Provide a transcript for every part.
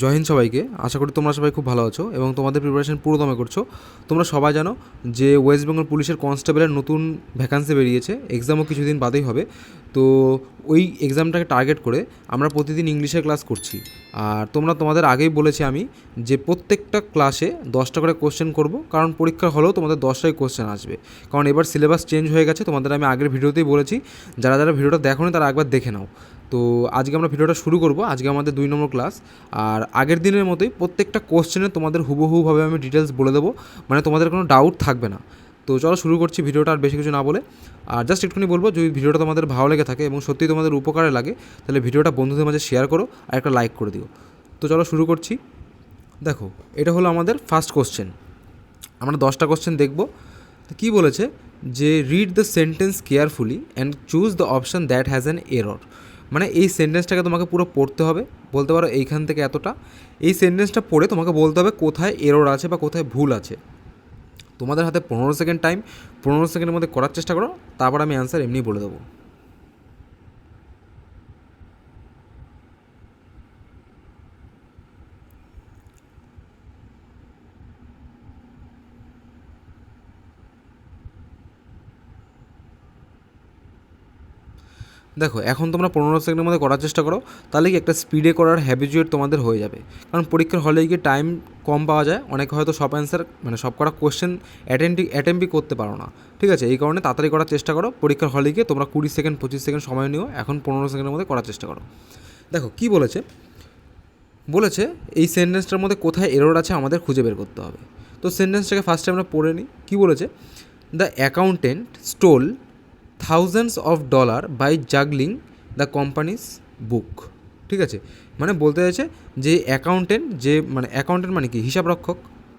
জয় হিন্দ সবাইকে। আশা করি তোমরা সবাই খুব ভালো আছো এবং তোমাদের প্রিপারেশন পুরোদমে করছো। তোমরা সবাই জানো যে ওয়েস্ট বেঙ্গল পুলিশের কনস্টেবলের নতুন ভ্যাকান্সি বেরিয়েছে, এক্সামও কিছুদিন বাদেই হবে। তো ওই এক্সামটাকে টার্গেট করে আমরা প্রতিদিন ইংলিশের ক্লাস করছি। আর তোমাদের আগেই বলেছি আমি যে প্রত্যেকটা ক্লাসে 10টা করে কোশ্চেন করব, কারণ পরীক্ষা হলেও তোমাদের 10টাই কোশ্চেন আসবে। কারণ এবার সিলেবাস চেঞ্জ হয়ে গেছে, তোমাদের আমি আগের ভিডিওতেই বলেছি। যারা যারা ভিডিওটা দেখোনি তারা একবার দেখে নাও। তো আজকে আমরা ভিডিওটা শুরু করব। আজকে আমাদের 2 নম্বর ক্লাস। আর আগের দিনের মতোই প্রত্যেকটা কোশ্চেনে তোমাদের হুবহুভাবে আমি ডিটেলস বলে দেবো, মানে তোমাদের কোনো ডাউট থাকবে না। তো চলো শুরু করছি ভিডিওটা, আর বেশি কিছু না বলে। আর জাস্ট একটুখানি বলবো, যদি ভিডিওটা তোমাদের ভালো লেগে থাকে এবং সত্যিই তোমাদের উপকারে লাগে, তাহলে ভিডিওটা বন্ধুদের মাঝে শেয়ার করো আর একটা লাইক করে দিও। তো চলো শুরু করছি। দেখো, এটা হলো আমাদের ফার্স্ট কোশ্চেন। আমরা 10টা কোশ্চেন দেখব। তো কী বলেছে যে read the sentence carefully and choose the option that has an error. মানে এই সেন্টেন্সটাকে তোমাকে পুরো পড়তে হবে, বলতে পারো এইখান থেকে এতটা। এই সেন্টেন্সটা পড়ে তোমাকে বলতে হবে কোথায় এরর আছে বা কোথায় ভুল আছে। তোমাদের হাতে 15 সেকেন্ড টাইম, 15 সেকেন্ডের মধ্যে করার চেষ্টা করো, তারপর আমি অ্যান্সার এমনি বলে দেবো। দেখো, এখন তোমরা 15 সেকেন্ডের মধ্যে করার চেষ্টা করো, তাহলে কি একটা স্পিডে করার হ্যাবিচুয়েট তোমাদের হয়ে যাবে। কারণ পরীক্ষার হলে গিয়ে টাইম কম পাওয়া যায়, অনেকে হয়তো সব অ্যান্সার মানে সব করা কোশ্চেন অ্যাটেম্পই করতে পারো না। ঠিক আছে, এই কারণে তাড়াতাড়ি করার চেষ্টা করো। পরীক্ষার হলে গিয়ে তোমরা 20 সেকেন্ড 25 সেকেন্ড সময় নিও, এখন 15 সেকেন্ডের মধ্যে করার চেষ্টা করো। দেখো কী বলেছে, বলেছে এই সেন্টেন্সটার মধ্যে কোথায় এরর আছে আমাদের খুঁজে বের করতে হবে। তো সেন্টেন্সটাকে ফার্স্টে আমরা পড়ে নিই। কী বলেছে, the accountant stole thousands of dollar by juggling the companies book. ঠিক আছে, মানে বলতে চাইছে যে অ্যাকাউন্টেন্ট মানে কি, হিসাব রক্ষক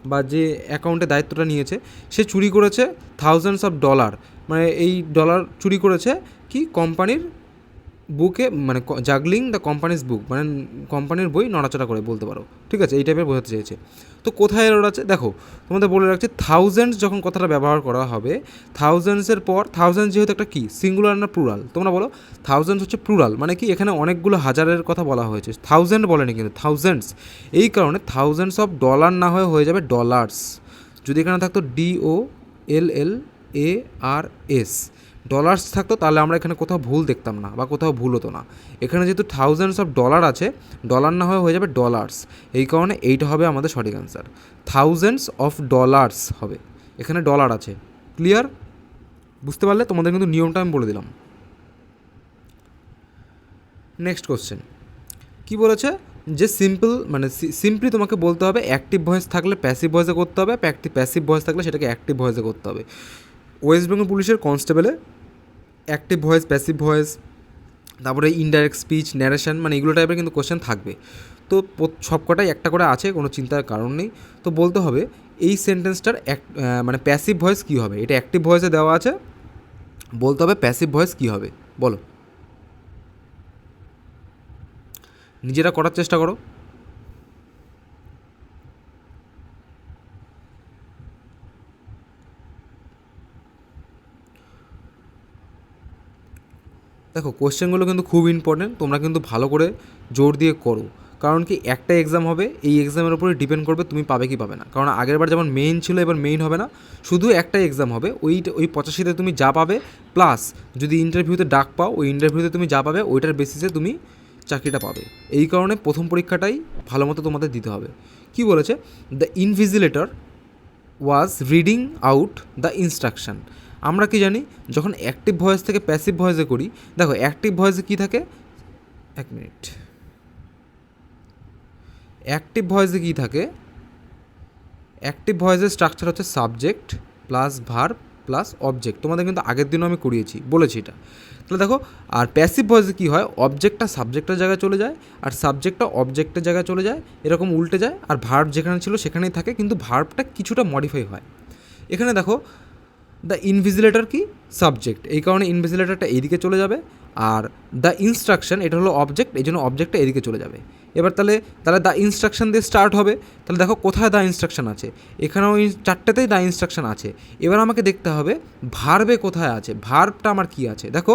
বা যে অ্যাকাউন্টের দায়িত্বটা নিয়েছে, সে চুরি করেছে থাউজেন্ডস অফ ডলার। মানে এই ডলার চুরি করেছে কি কোম্পানির বুকে, মানে জাগলিং দ্য কোম্পানিজ বুক, মানে কোম্পানির বই নড়াচড়া করে বলতে পারো। ঠিক আছে, এই টাইপের বোঝাতে চেয়েছে। তো কোথায় এরর আছে দেখো, তোমাদের বলে রাখছে থাউজেন্ডস যখন কথাটা ব্যবহার করা হবে, থাউজেন্ডসের পর থাউজেন্ডস যেহেতু একটা কি সিঙ্গুলার না প্লুরাল, তোমরা বলো থাউজেন্ডস হচ্ছে প্লুরাল, মানে কি এখানে অনেকগুলো হাজারের কথা বলা হয়েছে, থাউজেন্ড বলেনি কিন্তু থাউজেন্ডস। এই কারণে থাউজেন্ডস অফ ডলার না হয়ে যাবে ডলার্স। যদি এখানে থাকতো DOLLARS ডলার্স থাকতো, তাহলে আমরা এখানে কোথাও ভুল দেখতাম না বা কোথাও ভুল হতো না। এখানে যেহেতু থাউজেন্ডস অফ ডলার আছে, ডলার না হয়ে যাবে ডলার্স। এই কারণে এইটা হবে আমাদের সঠিক অ্যান্সার, থাউজেন্ডস অফ ডলার্স হবে। এখানে ডলার আছে। ক্লিয়ার? বুঝতে পারলে? তোমাদের কিন্তু নিয়মটা আমি বলে দিলাম। নেক্সট কোশ্চেন কী বলেছে, যে সিম্পলি তোমাকে বলতে হবে অ্যাক্টিভ ভয়েস থাকলে প্যাসিভ ভয়েসে করতে হবে, প্যাসিভ ভয়েস থাকলে সেটাকে অ্যাক্টিভ ভয়েসে করতে হবে। ওয়েস্ট বেঙ্গল পুলিশের কনস্টেবলে অ্যাক্টিভ ভয়েস, প্যাসিভ ভয়েস, তারপরে ইনডাইরেক্ট স্পিচ, ন্যারেশন, মানে এগুলো টাইপের কিন্তু কোশ্চেন থাকবে। তো সবকটাই একটা করে আছে, কোনো চিন্তার কারণ নেই। তো বলতে হবে এই সেন্টেন্সটার মানে প্যাসিভ ভয়েস কী হবে। এটা অ্যাক্টিভ ভয়েসে দেওয়া আছে, বলতে হবে প্যাসিভ ভয়েস কী হবে, বলো। নিজেরা করার চেষ্টা করো। দেখো, কোশ্চেনগুলো কিন্তু খুব ইম্পর্টেন্ট, তোমরা কিন্তু ভালো করে জোর দিয়ে করো। কারণ কি একটা এক্সাম হবে, এই এক্সামের উপরে ডিপেন্ড করবে তুমি পাবে কি পাবে না। কারণ আগেরবার যেমন মেইন ছিল, এবার মেইন হবে না, শুধু একটাই এক্সাম হবে। ওই 85তে তুমি যা পাবে, প্লাস যদি ইন্টারভিউতে ডাক পাও, ওই ইন্টারভিউতে তুমি যা পাবে ওইটার বেসিসে তুমি চাকরিটা পাবে। এই কারণে প্রথম পরীক্ষাটাই ভালো মতো তোমাদের দিতে হবে। কি বলেছে, the invigilator was reading out the instruction. আমরা কি জানি, যখন অ্যাক্টিভ ভয়েস থেকে প্যাসিভ ভয়েসে করি, দেখো অ্যাক্টিভ ভয়েসে কী থাকে, এক মিনিট, অ্যাক্টিভ ভয়েসে কী থাকে, অ্যাক্টিভ ভয়েসের স্ট্রাকচার হচ্ছে subject plus verb plus object. তোমাদের কিন্তু আগের দিনও আমি করিয়েছি, বলেছি এটা। তাহলে দেখো, আর প্যাসিভ ভয়েসে কী হয়, অবজেক্টটা সাবজেক্টের জায়গায় চলে যায় আর সাবজেক্টটা অবজেক্টের জায়গায় চলে যায়, এরকম উল্টে যায়। আর ভার্ব যেখানে ছিল সেখানেই থাকে, কিন্তু ভার্বটা কিছুটা মডিফাই হয়। এখানে দেখো, দ্য ইনভিজিলেটর কি সাবজেক্ট, এই কারণে ইনভিজিলেটরটা এইদিকে চলে যাবে। আর দ্য ইনস্ট্রাকশন এটা হলো অবজেক্ট, এই জন্য অবজেক্টটা এদিকে চলে যাবে। এবার তাহলে দ্য ইনস্ট্রাকশন দিয়ে স্টার্ট হবে। তাহলে দেখো কোথায় দ্য ইনস্ট্রাকশন আছে, এখানেও চারটেতেই দ্য ইনস্ট্রাকশন আছে। এবার আমাকে দেখতে হবে ভার্বে কোথায় আছে, ভার্বটা আমার কি আছে। দেখো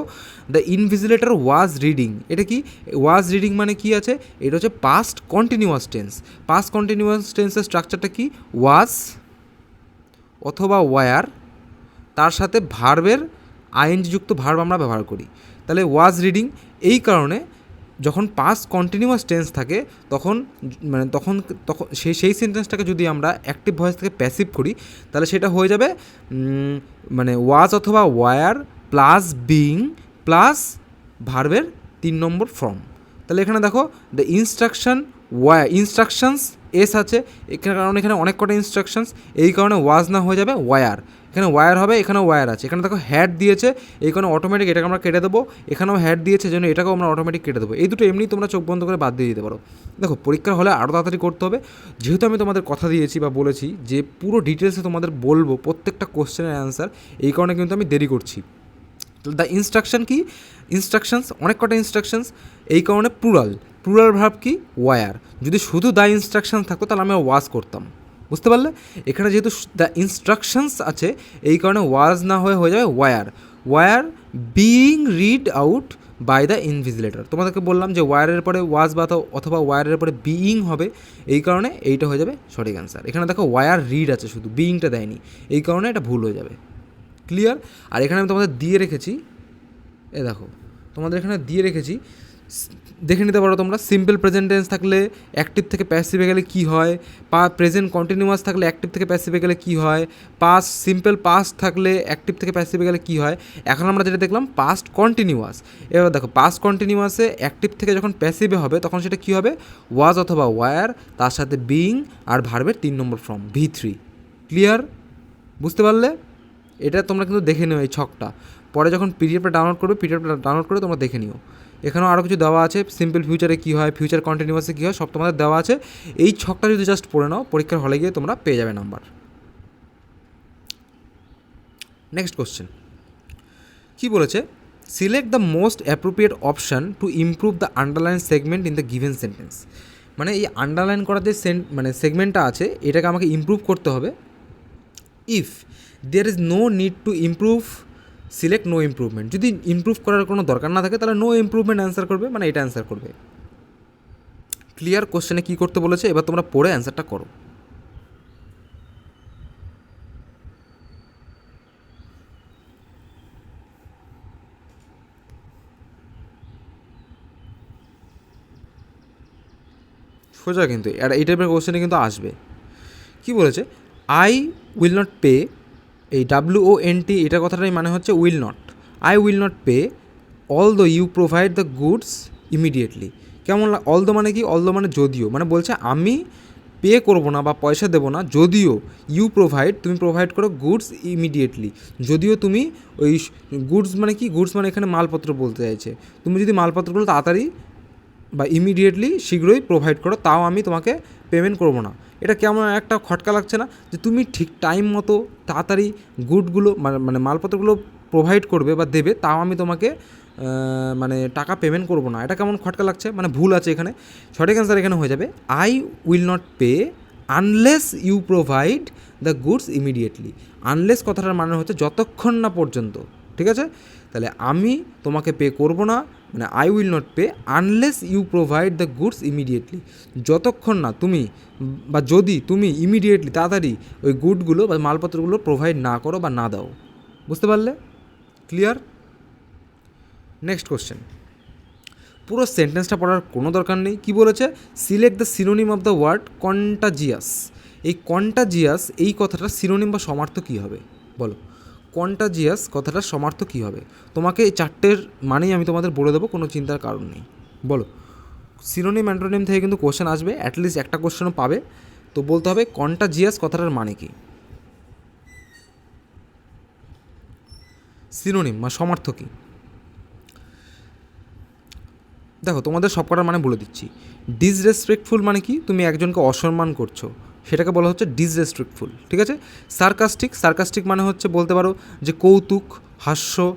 দ্য ইনভিজিলেটর ওয়াজ রিডিং, এটা কি ওয়াজ রিডিং মানে কি আছে, এটা হচ্ছে past continuous tense. Past continuous টেন্সের স্ট্রাকচারটা কি, ওয়াজ অথবা ওয়ার, তার সাথে ভার্বের আইএনজি যুক্ত ভার্ব আমরা ব্যবহার করি। তাহলে ওয়াজ রিডিং, এই কারণে যখন পাস্ট কন্টিনিউয়াস টেন্স থাকে তখন তখন সেই সেন্টেন্সটাকে যদি আমরা অ্যাক্টিভ ভয়েস থেকে প্যাসিভ করি তাহলে সেটা হয়ে যাবে ওয়াজ অথবা ওয়ার প্লাস বিং প্লাস ভার্বের 3 নম্বর ফর্ম। তাহলে এখানে দেখো দ্য ইনস্ট্রাকশনস এস আছে, এখানে কারণ এখানে অনেক কটা ইনস্ট্রাকশনস, এই কারণে ওয়াজ না হয়ে যাবে ওয়ার, এখানে ওয়ার হবে, এখানে ওয়ার আছে। এখানে দেখো হ্যাড দিয়েছে, এই কারণে অটোমেটিক এটাকে আমরা কেটে দেবো, এখানেও হ্যাড দিয়েছে জন্য এটাকেও আমরা অটোমেটিক কেটে দেবো। এই দুটো এমনি তোমরা চোখ বন্ধ করে বাদ দিয়ে দিতে পারো। দেখো পরীক্ষার হলে আরও তাড়াতাড়ি করতে হবে, যেহেতু আমি তোমাদের কথা দিয়েছি বা বলেছি যে পুরো ডিটেলসে তোমাদের বলবো প্রত্যেকটা কোশ্চেনের অ্যান্সার, এই কারণে কিন্তু আমি দেরি করছি। দ্য ইনস্ট্রাকশন কি, ইনস্ট্রাকশনস অনেক কটা ইনস্ট্রাকশনস, এই কারণে প্লুরাল ভার্ব কি ওয়ার। যদি শুধু দ্য ইনস্ট্রাকশন থাকতো তাহলে আমি ওয়াজ করতাম, বুঝতে পারলে। এখানে যেহেতু দ্য ইনস্ট্রাকশনস আছে এই কারণে ওয়াজ না হয়ে যাবে were being read out by the invigilator. তোমাদেরকে বললাম যে ওয়ারের পরে ওয়াজ বা অথবা ওয়ারের পরে বিইং হবে, এই কারণে এইটা হয়ে যাবে সঠিক অ্যান্সার। এখানে দেখো ওয়ার রিড আছে, শুধু বিইংটা দেয়নি, এই কারণে এটা ভুল হয়ে যাবে। ক্লিয়ার। আর এখানে আমি তোমাদের দিয়ে রেখেছি, দেখো তোমাদের এখানে দিয়ে রেখেছি, দেখে নিতে পারো তোমরা। সিম্পল প্রেজেন্ট টেন্স থাকলে অ্যাক্টিভ থেকে প্যাসিভে গেলে কী হয়, প্রেজেন্ট কন্টিনিউয়াস থাকলে অ্যাক্টিভ থেকে প্যাসিভে গেলে কী হয়, সিম্পল পাস্ট থাকলে অ্যাক্টিভ থেকে প্যাসিভে গেলে কী হয়। এখন আমরা যেটা দেখলাম পাস্ট কন্টিনিউয়াস। এবার দেখো পাস্ট কন্টিনিউয়াসে অ্যাক্টিভ থেকে যখন প্যাসিভে হবে তখন সেটা কী হবে, ওয়াজ অথবা ওয়ার, তার সাথে বিং আর ভার্বের 3 নম্বর ফর্ম V3। ক্লিয়ার, বুঝতে পারলে। এটা তোমরা কিন্তু দেখে নিও এই ছকটা, পরে যখন পিডিএফটা ডাউনলোড করে তোমরা দেখে নিও। এখানেও আরও কিছু দেওয়া আছে, সিম্পল ফিউচারে কী হয়, ফিউচার কন্টিনিউয়াসে কী হয়, সব তোমাদের দেওয়া আছে। এই ছকটা যদি জাস্ট পড়ে নাও পরীক্ষার হলে গিয়ে তোমরা পেয়ে যাবে নাম্বার। নেক্সট কোশ্চেন কী বলেছে, select the most appropriate option to improve the underline segment in the given sentence. মানে এই আন্ডারলাইন করা যে সেগমেন্টটা আছে এটাকে আমাকে ইমপ্রুভ করতে হবে। If there is no need to improve select no improvement. যদি ইমপ্রুভ করার কোনো দরকার না থাকে তাহলে নো ইমপ্রুভমেন্ট অ্যান্সার করবে, মানে এটা অ্যান্সার করবে। ক্লিয়ার। কোশ্চেনে কী করতে বলেছে এবার তোমরা পড়ে অ্যান্সারটা করো। সোজা কিন্তু আর এই টাইপের কোশ্চেনে কিন্তু আসবে। কি বলেছে, আই উইল নট পে, এই WONT এটা কথাটাই মানে হচ্ছে will not. I will not pay although you provide the goods immediately. কেমন অল দো মানে কি, অল দো মানে যদিও, মানে বলছে আমি পে করবো না বা পয়সা দেবো না যদিও ইউ প্রোভাইড, তুমি প্রোভাইড করো গুডস ইমিডিয়েটলি, যদিও তুমি ওই গুডস মানে কি, গুডস মানে এখানে মালপত্র বলতে চাইছে, তুমি যদি মালপত্রগুলো তাড়াতাড়ি বা ইমিডিয়েটলি শীঘ্রই প্রোভাইড করো তাও আমি তোমাকে পেমেন্ট করবো না। এটা কেমন একটা খটকা লাগছে না, যে তুমি ঠিক টাইম মতো তাড়াতাড়ি গুডগুলো মানে মালপত্রগুলো প্রোভাইড করবে বা দেবে তাও আমি তোমাকে টাকা পেমেন্ট করবো না। এটা কেমন খটকা লাগছে, মানে ভুল আছে এখানে। সঠিক অ্যান্সার এখানে হয়ে যাবে I will not pay unless you provide the goods immediately. Unless কথাটার মানে হচ্ছে যতক্ষণ না পর্যন্ত, ঠিক আছে। তাহলে আমি তোমাকে পে করবো না, মানে I will not pay unless you provide the goods immediately, যতক্ষণ না তুমি বা যদি তুমি ইমিডিয়েটলি তাড়াতাড়ি ওই গুডগুলো বা মালপত্রগুলো প্রোভাইড না করো বা না দাও। বুঝতে পারলে? ক্লিয়ার। নেক্সট কোশ্চেন, পুরো সেন্টেন্সটা পড়ার কোনো দরকার নেই। কি বলেছে, select the synonym of the word contagious. এই কন্টাজিয়াস এই কথাটার সিনোনিম বা সমার্থক কী হবে বলো। কন্টাজিয়াস কথাটার সমার্থক কী হবে, তোমাকে এই চারটের মানেই আমি তোমাদের বলে দেবো, কোনো চিন্তার কারণ নেই। বলো, সিনোনিম অ্যান্টোনিম থেকে কিন্তু কোশ্চেন আসবে, অ্যাটলিস্ট একটা কোশ্চেনও পাবে। তো বলতে হবে কন্টাজিয়াস কথাটার মানে কি, সিনোনিম বা সমার্থক কী। দেখো তোমাদের সব কটার মানে বলে দিচ্ছি। ডিসরেসপেক্টফুল মানে কি, তুমি একজনকে অসম্মান করছো, সেটাকে বলা হচ্ছে ডিসরেসপেক্টফুল, ঠিক আছে। সার্কাস্টিক মানে হচ্ছে বলতে পারো যে কৌতুক,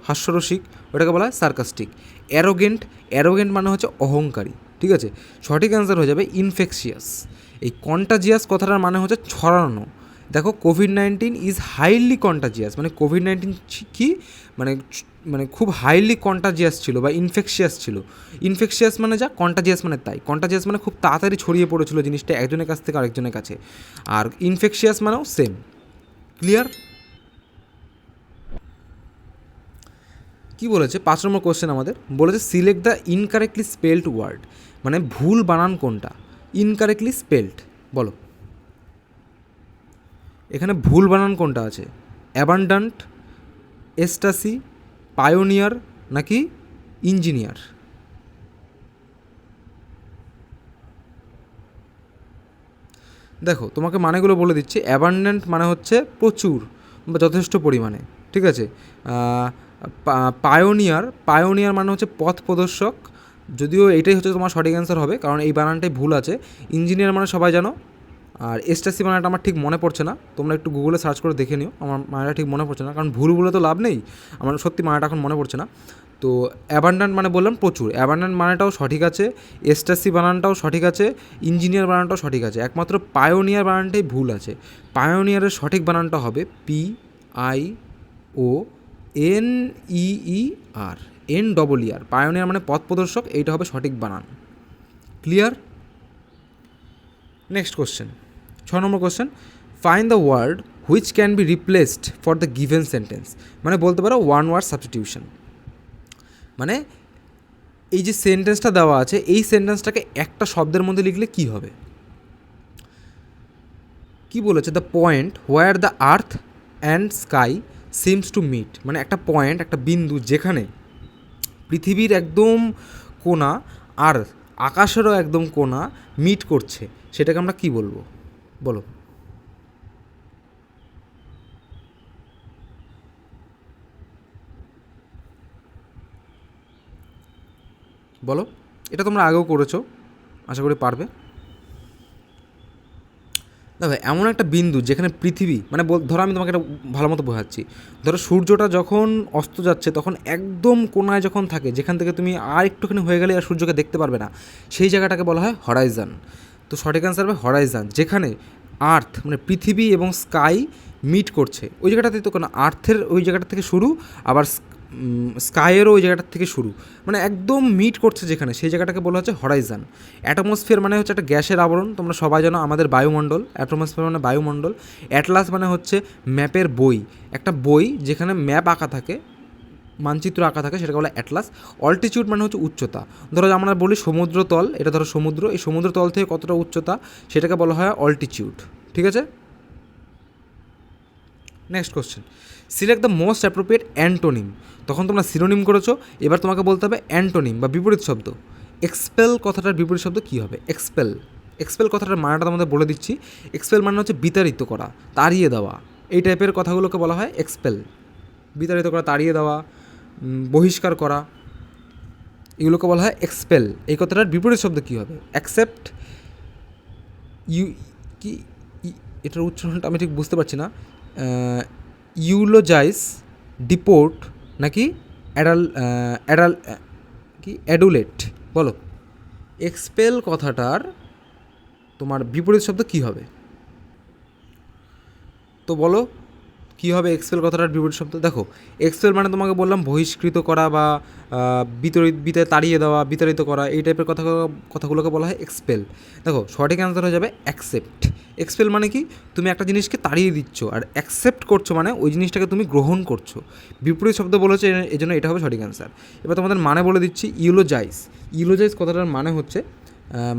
হাস্যরসিক, ওটাকে বলা হয় সার্কাস্টিক। অ্যারোগেন্ট মানে হচ্ছে অহংকারী, ঠিক আছে, সঠিক অ্যান্সার হয়ে যাবে ইনফেকশিয়াস। এই কন্টাজিয়াস কথাটার মানে হচ্ছে ছড়ানো। দেখো কোভিড-19 ইজ হাইলি কন্টাজিয়াস, মানে কোভিড-19 কি মানে মানে খুব হাইলি কন্টাজিয়াস ছিল বা ইনফেকশিয়াস ছিল। ইনফেকশিয়াস মানে যা, কন্টাজিয়াস মানে তাই। কন্টাজিয়াস মানে খুব তাড়াতাড়ি ছড়িয়ে পড়েছিল জিনিসটা একজনের কাছ থেকে আরেকজনের কাছে, আর ইনফেকশিয়াস মানেও সেম। ক্লিয়ার? কি বলেছে 5 নম্বর কোশ্চেন আমাদের বলেছে select the incorrectly spelled word, মানে ভুল বানান কোনটা। ইনকারেক্টলি স্পেলড বলো, এখানে ভুল বানান কোনটা আছে? অ্যাবান্ডান্ট, এস্টাসি, পায়োনিয়ার নাকি ইঞ্জিনিয়ার? দেখো তোমাকে মানেগুলো বলে দিচ্ছি। অ্যাবান্ডেন্ট মানে হচ্ছে প্রচুর বা যথেষ্ট পরিমাণে, ঠিক আছে। পায়োনিয়ার মানে হচ্ছে পথ প্রদর্শক, যদিও এইটাই হচ্ছে তোমার সঠিক অ্যান্সার হবে, কারণ এই বানানটাই ভুল আছে। ইঞ্জিনিয়ার মানে সবাই জানো। আর এস্টাসি মানেটা আমার ঠিক মনে পড়ছে না, তোমরা একটু গুগলে সার্চ করে দেখে নিও, আমার মানেটা ঠিক মনে পড়ছে না, কারণ ভুল বলে তো লাভ নেই, আমার সত্যি মানেটা এখন মনে পড়ছে না। তো অ্যাবান্ডান্ট মানে বললাম প্রচুর, অ্যাবান্ডান্ট মানেটাও সঠিক আছে, এস্টাসি বানানটাও সঠিক আছে, ইঞ্জিনিয়ার বানানটাও সঠিক আছে, একমাত্র পায়োনিয়ার বানানটাই ভুল আছে। পায়োনিয়ারের সঠিক বানানটা হবে PIONEER, NEER। পায়োনিয়ার মানে পথ প্রদর্শক, এইটা হবে সঠিক বানান। ক্লিয়ার? নেক্সট কোশ্চেন, 6 নম্বর question, find the word which can be replaced for the given sentence, মানে বলতে পারো ওয়ান ওয়ার্ড সাবস্টিটিউশন। মানে এই যে সেন্টেন্সটা দেওয়া আছে, এই সেন্টেন্সটাকে একটা শব্দের মধ্যে লিখলে কি হবে? কি বলেছে? The point where the earth and sky seems to meet, মানে একটা পয়েন্ট, একটা বিন্দু যেখানে পৃথিবীর একদম কোণা আর আকাশেরও একদম কোণা মিট করছে, সেটাকে আমরা কি বলবো? বলো। বলো, এটা তোমরা আগেও করেছো, আশা করি পারবে। দেখো এমন একটা বিন্দু যেখানে পৃথিবী, মানে ধরো আমি তোমাকে এটা ভালো মতো বোঝাচ্ছি, ধরো সূর্যটা যখন অস্ত যাচ্ছে তখন একদম কোণায় যখন থাকে, যেখান থেকে তুমি আর একটুখানি হয়ে গেলে আর সূর্যকে দেখতে পারবে না, সেই জায়গাটাকে বলা হয় হরাইজান। তো সঠিক অ্যান্সার হবে হরাইজান, যেখানে আর্থ মানে পৃথিবী এবং স্কাই মিট করছে, ওই জায়গাটাতে তো কোনো আর্থের ওই জায়গাটা থেকে শুরু, আবার স্কাইয়েরও ওই জায়গাটার থেকে শুরু, মানে একদম মিট করছে যেখানে, সেই জায়গাটাকে বলা হচ্ছে হরাইজান। অ্যাটমসফিয়ার মানে হচ্ছে একটা গ্যাসের আবরণ, তোমরা সবাই জানো আমাদের বায়ুমণ্ডল, অ্যাটমসফিয়ার মানে বায়ুমণ্ডল। অ্যাটলাস মানে হচ্ছে ম্যাপের বই, একটা বই যেখানে ম্যাপ আঁকা থাকে, মানচিত্র আঁকা থাকে, সেটাকে বলে অ্যাটলাস। অল্টিটিউড মানে হচ্ছে উচ্চতা, ধরো আমরা বলি সমুদ্রতল, এটা ধরো সমুদ্র, এই সমুদ্রতল থেকে কতটা উচ্চতা সেটাকে বলা হয় অল্টিটিউড, ঠিক আছে। Next question, select the most appropriate antonym. তখন তোমরা সিনোনিম করেছো, এবার তোমাকে বলতে হবে অ্যান্টোনিম বা বিপরীত শব্দ। এক্সপেল কথাটার বিপরীত শব্দ কী হবে? এক্সপেল। এক্সপেল কথাটার মানেটা তোমাদের বলে দিচ্ছি। এক্সপেল মানে হচ্ছে বিতাড়িত করা, তাড়িয়ে দেওয়া, এই টাইপের কথাগুলোকে বলা হয় এক্সপেল। বিতাড়িত করা, তাড়িয়ে দেওয়া, বহিষ্কার করা, এগুলোকে বলা হয় এক্সপেল। এই কথাটার বিপরীত শব্দ কী হবে? অ্যাকসেপ্ট, কি এটার উচ্চারণটা আমি ঠিক বুঝতে পারছি না। ইউলোজাইজ, ডিপোর্ট নাকি অ্যাডুলেট? বলো, এক্সপেল কথাটার তোমার বিপরীত শব্দ কী হবে? তো বলো কী হবে এক্সপেল কথাটার বিপরীত শব্দ? দেখো এক্সপেল মানে তোমাকে বললাম বহিষ্কৃত করা বা তাড়িয়ে দেওয়া, বিতাড়িত করা, এই টাইপের কথাগুলোকে বলা হয় এক্সপেল। দেখো সঠিক অ্যান্সার হয়ে যাবে অ্যাকসেপ্ট। এক্সপেল মানে কি? তুমি একটা জিনিসকে তাড়িয়ে দিচ্ছ, আর অ্যাকসেপ্ট করছো মানে ওই জিনিসটাকে তুমি গ্রহণ করছো। বিপরীত শব্দ বলেছে, এই জন্য এটা হবে সঠিক অ্যান্সার। এবার তোমাদের মানে বলে দিচ্ছি। ইউলোজাইজ কথাটার মানে হচ্ছে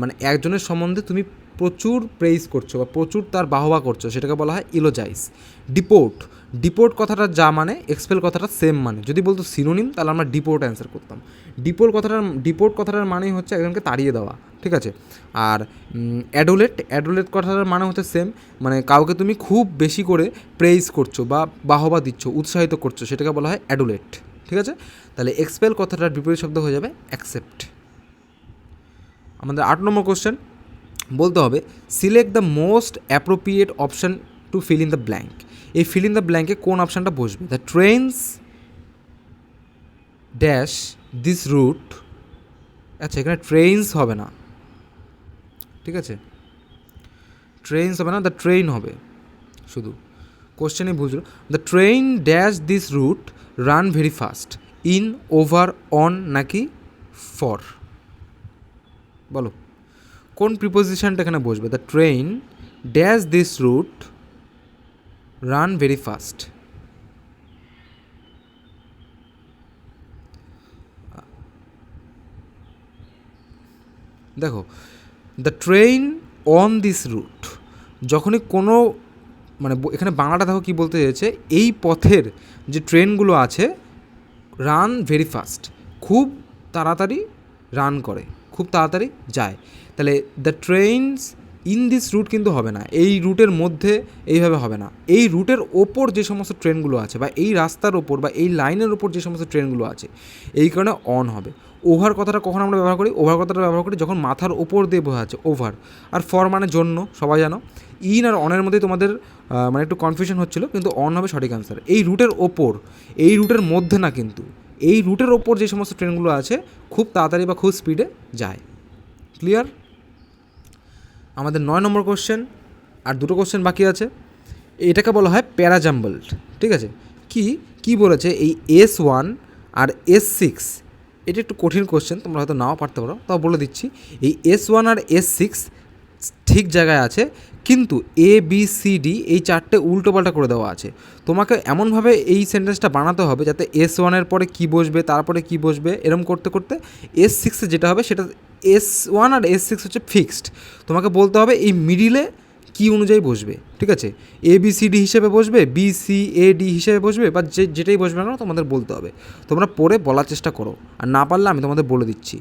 মানে একজনের সম্বন্ধে তুমি প্রচুর প্রেইজ করছো বা প্রচুর তার বাহবা করছো, সেটাকে বলা হয় ইলোজাইজ। ডিপোর্ট কথাটা যা মানে এক্সপেল কথাটা সেম মানে, যদি বলতো সিনোনিম তাহলে আমরা ডিপোর্ট অ্যান্সার করতাম। ডিপোর্ট কথাটার মানেই হচ্ছে একজনকে তাড়িয়ে দেওয়া, ঠিক আছে। আর অ্যাডুলেট কথাটার মানে হচ্ছে সেম, মানে কাউকে তুমি খুব বেশি করে প্রেইজ করছো বা বাহবা দিচ্ছ, উৎসাহিত করছো, সেটাকে বলা হয় অ্যাডুলেট, ঠিক আছে। তাহলে এক্সপেল কথাটার বিপরীত শব্দ হয়ে যাবে অ্যাকসেপ্ট। আমাদের 8 নম্বর কোশ্চেন বলতে হবে select the most appropriate option to fill in the blank. এই ফিল ইন দ্য ব্ল্যাঙ্কে কোন অপশানটা বসবে? The trains dash this route আচ্ছা, এখানে ট্রেইনস হবে না, ঠিক আছে, ট্রেইনস হবে না, দ্য ট্রেইন হবে শুধু। কোশ্চেনই বুঝলো, the train dash this route run very fast, in, over, on নাকি ফর? বলো কোন প্রিপোজিশনটা এখানে বসবে? The train dash this route run very fast. দেখো, the train on this route, যখনই কোনো মানে এখানে বাংলাটা দেখো কী বলতে চেয়েছে, এই পথের যে ট্রেনগুলো আছে রান ভেরি ফাস্ট, খুব তাড়াতাড়ি রান করে, খুব তাড়াতাড়ি যায়। তাহলে the trains in this route কিন্তু হবে না, এই রুটের মধ্যে এইভাবে হবে না, এই রুটের ওপর যে সমস্ত ট্রেনগুলো আছে বা এই রাস্তার ওপর বা এই লাইনের ওপর যে সমস্ত ট্রেনগুলো আছে, এই কারণে অন হবে। ওভার কথাটা কখন আমরা ব্যবহার করি? ওভার কথাটা ব্যবহার করি যখন মাথার ওপর দিয়ে বোঝা যাচ্ছে, ওভার। আর ফর মানে জন্য, সবাই জানো। ইন আর অনের মধ্যে তোমাদের মানে একটু কনফিউশন হচ্ছিলো, কিন্তু অন হবে সঠিক অ্যান্সার। এই রুটের ওপর, এই রুটের মধ্যে না, কিন্তু এই রুটের ওপর যে সমস্ত ট্রেনগুলো আছে খুব তাড়াতাড়ি বা খুব স্পিডে যায়। ক্লিয়ার? আমাদের 9 নম্বর কোশ্চেন, আর দুটো কোশ্চেন বাকি আছে। এটাকে বলা হয় প্যারাজাম্বলড, ঠিক আছে। কি বলেছে, এই S1 আর S6, এটা একটু কঠিন কোশ্চেন, তোমরা হয়তো নাও পারতে পারো, তাও বলে দিচ্ছি। এই S1 আর S6 ঠিক জায়গায় আছে, কিন্তু ABCD এই চারটে উল্টোপাল্টা করে দেওয়া আছে। তোমাকে এমনভাবে এই সেন্টেন্সটা বানাতে হবে যাতে S1-এর পরে কী বসবে, তারপরে কী বসবে, এরম করতে করতে S6-এ যেটা হবে সেটা, S1 আর S6 হচ্ছে ফিক্সড। তোমাকে বলতে হবে এই মিডিলে কী অনুযায়ী বসবে, ঠিক আছে। ABCD হিসেবে বসবে, BCAD হিসেবে বসবে, বা যেটাই বসবে না তোমাদের বলতে হবে। তোমরা পড়ে বলার চেষ্টা করো, আর না পারলে আমি তোমাদের বলে দিচ্ছি।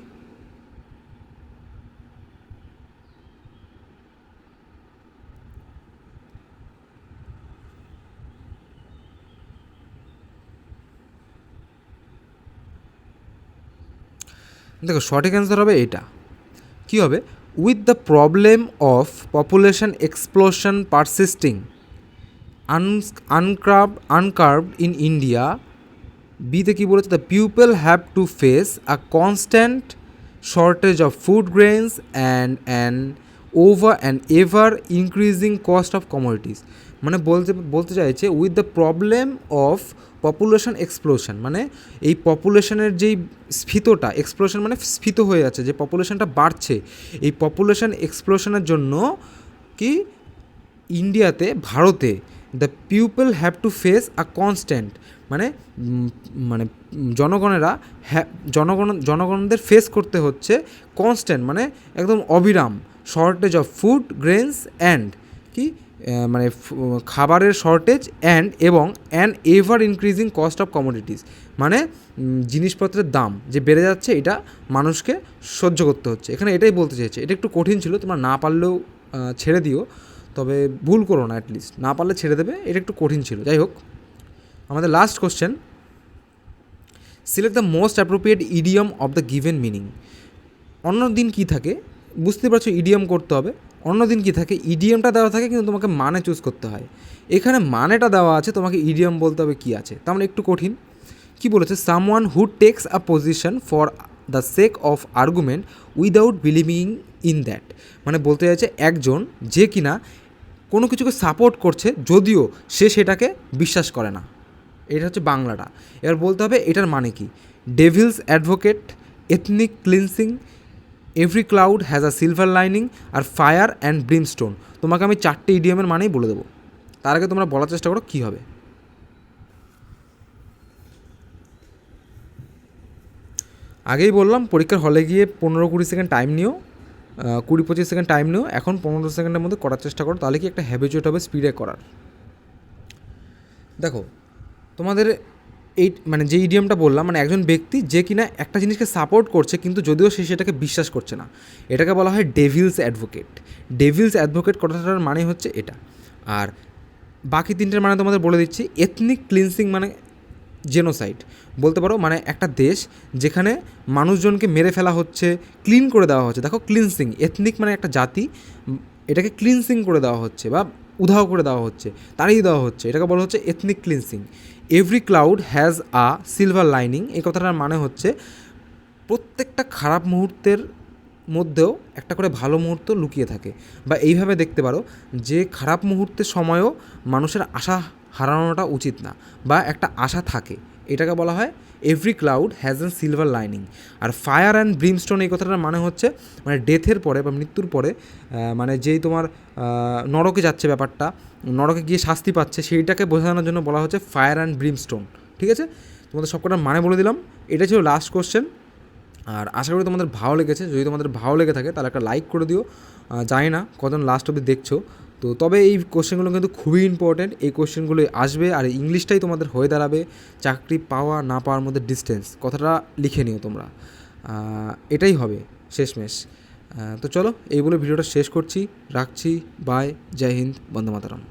দেখো, সঠিক অ্যান্সার হবে এটা। কী হবে? With the problem of population explosion persisting uncurbed in India, বিতে কী বলেছে? The people have to face a constant shortage of food grains and ever increasing cost of commodities. মানে বলতে চাইছে with the problem of population explosion, মানে এই পপুলেশনের যেই স্ফীতটা, explosion মানে স্ফীত হয়ে যাচ্ছে, যে পপুলেশনটা বাড়ছে, এই পপুলেশন এক্সপ্লোশনের জন্য কি ইন্ডিয়াতে, ভারতে, the people have to face a constant, মানে মানে জনগণদের ফেস করতে হচ্ছে কনস্ট্যান্ট, মানে একদম অবিরাম, shortage of food grains and কি মানে খাবারের শর্টেজ এবং ever increasing cost of commodities, মানে জিনিসপত্রের দাম যে বেড়ে যাচ্ছে, এটা মানুষকে সহ্য করতে হচ্ছে। এখানে এটাই বলতে চেয়েছে। এটা একটু কঠিন ছিল, তোমরা না পারলেও ছেড়ে দিও, তবে ভুল করো না, অ্যাটলিস্ট না পারলে ছেড়ে দেবে, এটা একটু কঠিন ছিল। যাই হোক, আমাদের last question, select the most appropriate idiom of the given meaning. অন্য দিন কী থাকে, বুঝতে পারছো, ইডিয়ম করতে হবে। অন্য দিন কী থাকে, ইডিয়মটা দেওয়া থাকে কিন্তু তোমাকে মানে চুজ করতে হয়। এখানে মানেটা দেওয়া আছে, তোমাকে ইডিয়ম বলতে হবে কী আছে, তার মানে একটু কঠিন। কী বলেছে? Someone who takes a position for the sake of argument without believing in that, মানে বলতে চাইছে একজন যে কিনা কোনো কিছুকে সাপোর্ট করছে যদিও সে সেটাকে বিশ্বাস করে না। এটা হচ্ছে বাংলাটা। এবার বলতে হবে এটার মানে কি। Devil's advocate, ethnic cleansing, every cloud has a silver lining, আর ফায়ার অ্যান্ড ব্রিমস্টোন। তোমাকে আমি 4টে ইডিয়মের মানেই বলে দেবো, তার আগে তোমরা বলার চেষ্টা করো কী হবে। আগেই বললাম, পরীক্ষার হলে গিয়ে 15-20 সেকেন্ড টাইম নিও, 20-25 সেকেন্ড টাইম নিও, এখন 15 সেকেন্ডের মধ্যে করার চেষ্টা করো, তাহলে কি একটা হ্যাবিচুয়েট হবে স্পিডে করার। দেখো, তোমাদের এই মানে যে ইডিয়মটা বললাম, মানে একজন ব্যক্তি যে কিনা একটা জিনিসকে সাপোর্ট করছে কিন্তু যদিও সে সেটাকে বিশ্বাস করছে না, এটাকে বলা হয় ডেভিলস অ্যাডভোকেট। ডেভিলস অ্যাডভোকেট কথাটার মানে হচ্ছে এটা। আর বাকি তিনটের মানে তোমাদের বলে দিচ্ছি। এথনিক ক্লিনসিং মানে জেনোসাইড বলতে পারো, মানে একটা দেশ যেখানে মানুষজনকে মেরে ফেলা হচ্ছে, ক্লিন করে দেওয়া হচ্ছে। দেখো, ক্লিনসিং, এথনিক মানে একটা জাতি, এটাকে ক্লিনসিং করে দেওয়া হচ্ছে বা উধাও করে দেওয়া হচ্ছে, তাড়িয়ে দেওয়া হচ্ছে, এটাকে বলা হচ্ছে ethnic cleansing. Every cloud has a silver lining, এই কথাটার মানে হচ্ছে প্রত্যেকটা খারাপ মুহূর্তের মধ্যেও একটা করে ভালো মুহূর্ত লুকিয়ে থাকে। বা এইভাবে দেখতে পারো যে খারাপ মুহূর্তের সময়ও মানুষের আশা হারানোটা উচিত না, বা একটা আশা থাকে। এটাকে বলা হয় every cloud has an silver lining. আর ফায়ার অ্যান্ড ব্রিমস্টোন এই কথাটার মানে হচ্ছে মানে ডেথের পরে বা মৃত্যুর পরে মানে যেই তোমার নরকে যাচ্ছে ব্যাপারটা, নরকে গিয়ে শাস্তি পাচ্ছে, সেইটাকে বোঝানোর জন্য বলা হচ্ছে ফায়ার অ্যান্ড ব্রিমস্টোন। ঠিক আছে, তোমাদের সবকটার মানে বলে দিলাম। এটা ছিল লাস্ট কোশ্চেন। আর আশা করি তোমাদের ভালো লেগেছে। যদি তোমাদের ভালো লেগে থাকে তাহলে একটা লাইক করে দিও। জানি না কজন লাস্ট অবধি দেখছো, তো তবে এই কোশ্চেনগুলো কিন্তু খুবই ইম্পর্ট্যান্ট। এই কোশ্চেনগুলো আসবে, আর ইংলিশটাই তোমাদের হয়ে দাঁড়াবে চাকরি পাওয়া না পাওয়ার মধ্যে ডিস্টেন্স। কথাটা লিখে নিও তোমরা, এটাই হবে শেষমেশ। তো চলো এই বলে ভিডিওটা শেষ করছি, রাখছি। বাই, জয় হিন্দ, বন্দে মাতরম।